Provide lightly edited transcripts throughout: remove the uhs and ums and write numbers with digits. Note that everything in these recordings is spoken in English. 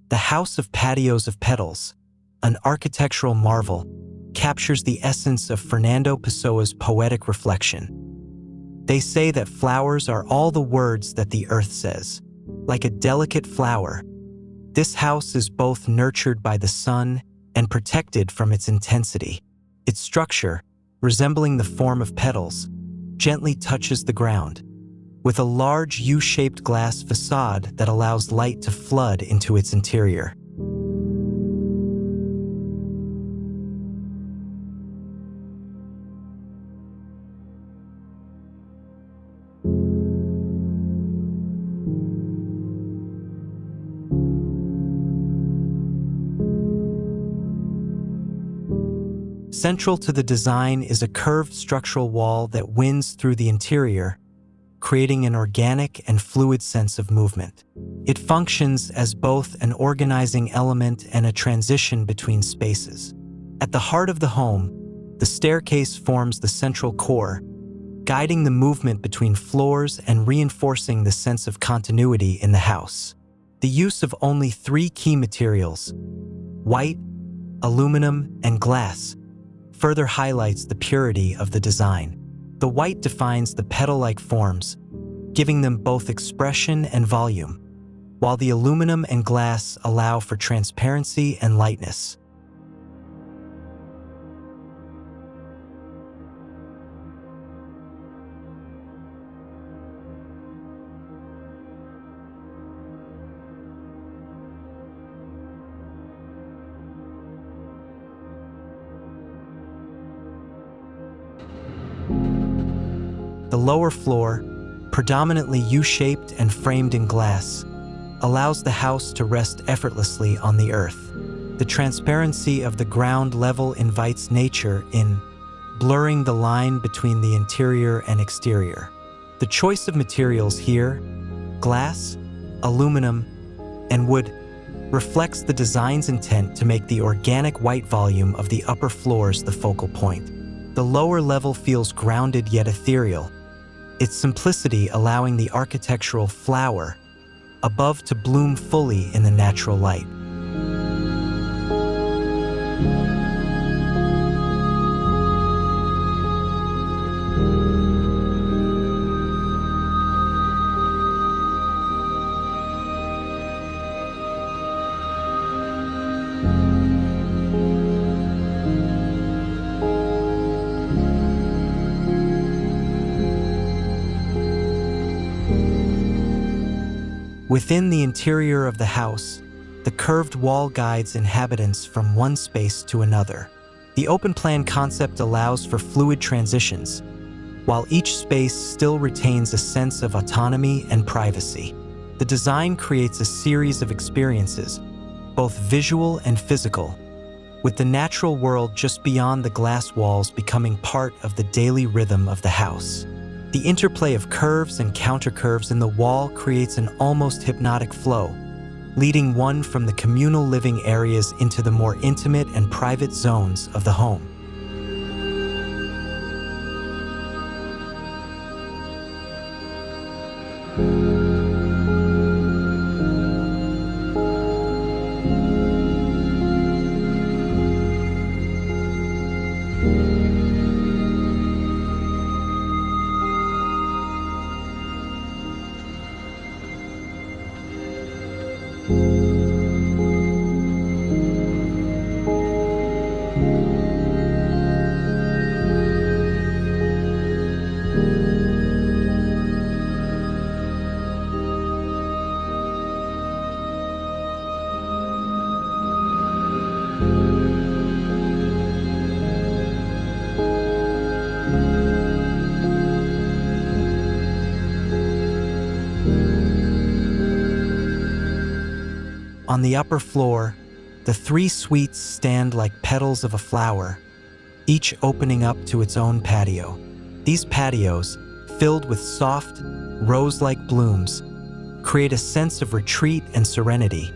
The House of Patios of Petals, an architectural marvel, captures the essence of Fernando Pessoa's poetic reflection. They say that flowers are all the words that the earth says. Like a delicate flower, this house is both nurtured by the sun and protected from its intensity. Its structure, resembling the form of petals, gently touches the ground, with a large U-shaped glass facade that allows light to flood into its interior. Central to the design is a curved structural wall that winds through the interior, creating an organic and fluid sense of movement. It functions as both an organizing element and a transition between spaces. At the heart of the home, the staircase forms the central core, guiding the movement between floors and reinforcing the sense of continuity in the house. The use of only 3 key materials, white, aluminum, and glass, further highlights the purity of the design. The white defines the petal-like forms, giving them both expression and volume, while the aluminum and glass allow for transparency and lightness. The lower floor, predominantly U-shaped and framed in glass, allows the house to rest effortlessly on the earth. The transparency of the ground level invites nature in, blurring the line between the interior and exterior. The choice of materials here, glass, aluminum, and wood, reflects the design's intent to make the organic white volume of the upper floors the focal point. The lower level feels grounded yet ethereal, its simplicity allowing the architectural flower above to bloom fully in the natural light. Within the interior of the house, the curved wall guides inhabitants from one space to another. The open-plan concept allows for fluid transitions, while each space still retains a sense of autonomy and privacy. The design creates a series of experiences, both visual and physical, with the natural world just beyond the glass walls becoming part of the daily rhythm of the house. The interplay of curves and countercurves in the wall creates an almost hypnotic flow, leading one from the communal living areas into the more intimate and private zones of the home. On the upper floor, the 3 suites stand like petals of a flower, each opening up to its own patio. These patios, filled with soft, rose-like blooms, create a sense of retreat and serenity,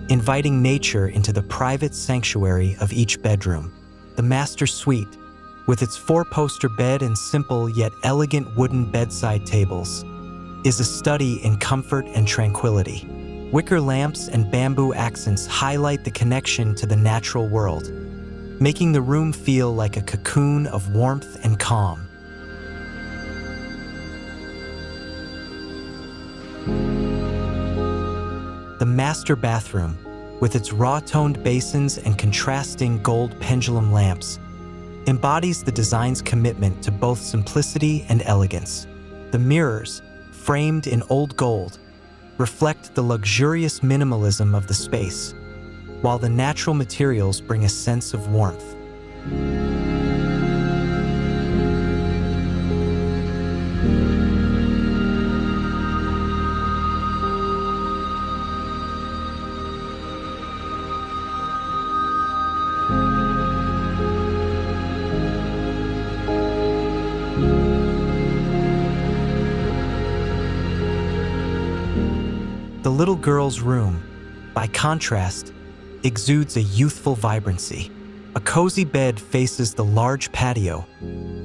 inviting nature into the private sanctuary of each bedroom. The master suite, with its 4-poster bed and simple yet elegant wooden bedside tables, is a study in comfort and tranquility. Wicker lamps and bamboo accents highlight the connection to the natural world, making the room feel like a cocoon of warmth and calm. The master bathroom, with its raw-toned basins and contrasting gold pendulum lamps, embodies the design's commitment to both simplicity and elegance. The mirrors, framed in old gold, reflect the luxurious minimalism of the space, while the natural materials bring a sense of warmth. The little girl's room, by contrast, exudes a youthful vibrancy. A cozy bed faces the large patio,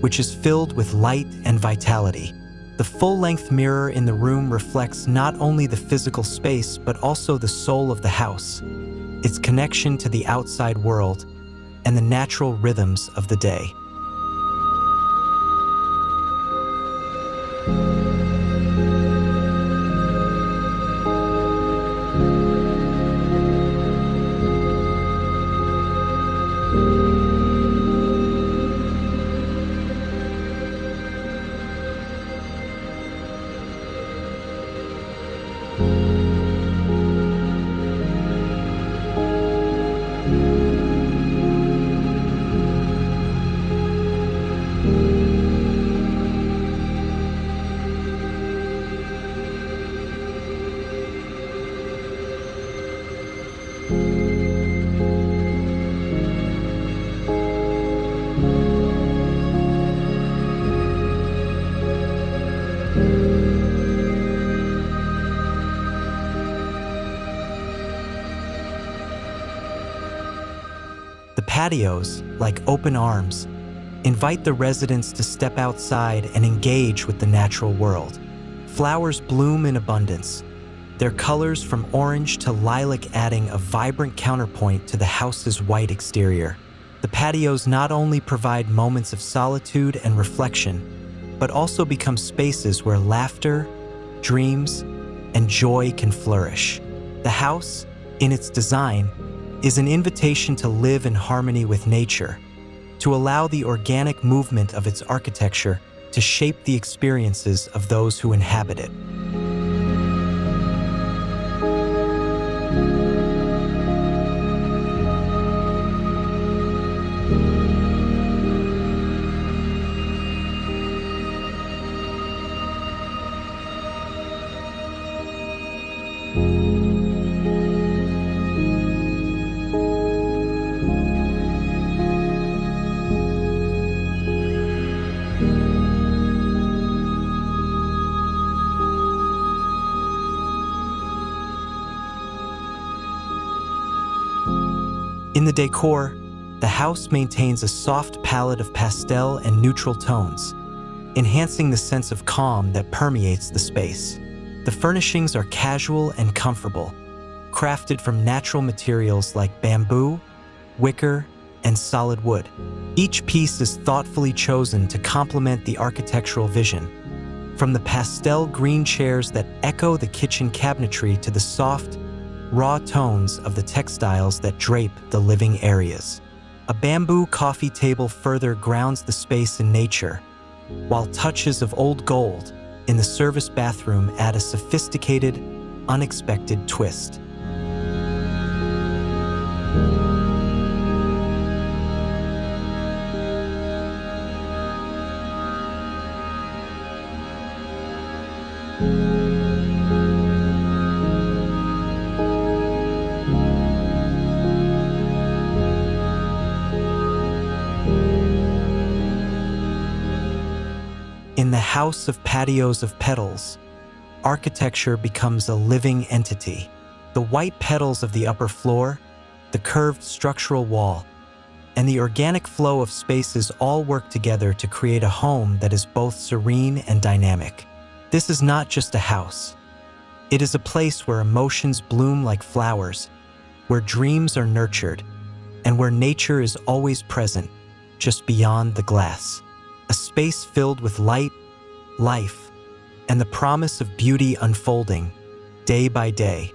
which is filled with light and vitality. The full-length mirror in the room reflects not only the physical space but also the soul of the house, its connection to the outside world, and the natural rhythms of the day. Patios, like open arms, invite the residents to step outside and engage with the natural world. Flowers bloom in abundance, their colors from orange to lilac adding a vibrant counterpoint to the house's white exterior. The patios not only provide moments of solitude and reflection, but also become spaces where laughter, dreams, and joy can flourish. The house, in its design, is an invitation to live in harmony with nature, to allow the organic movement of its architecture to shape the experiences of those who inhabit it. In the decor, the house maintains a soft palette of pastel and neutral tones, enhancing the sense of calm that permeates the space. The furnishings are casual and comfortable, crafted from natural materials like bamboo, wicker, and solid wood. Each piece is thoughtfully chosen to complement the architectural vision, from the pastel green chairs that echo the kitchen cabinetry to the soft, raw tones of the textiles that drape the living areas. A bamboo coffee table further grounds the space in nature, while touches of old gold in the service bathroom add a sophisticated, unexpected twist. In the House of Patios of Petals, architecture becomes a living entity. The white petals of the upper floor, the curved structural wall, and the organic flow of spaces all work together to create a home that is both serene and dynamic. This is not just a house. It is a place where emotions bloom like flowers, where dreams are nurtured, and where nature is always present, just beyond the glass. A space filled with light, life, and the promise of beauty unfolding, day by day.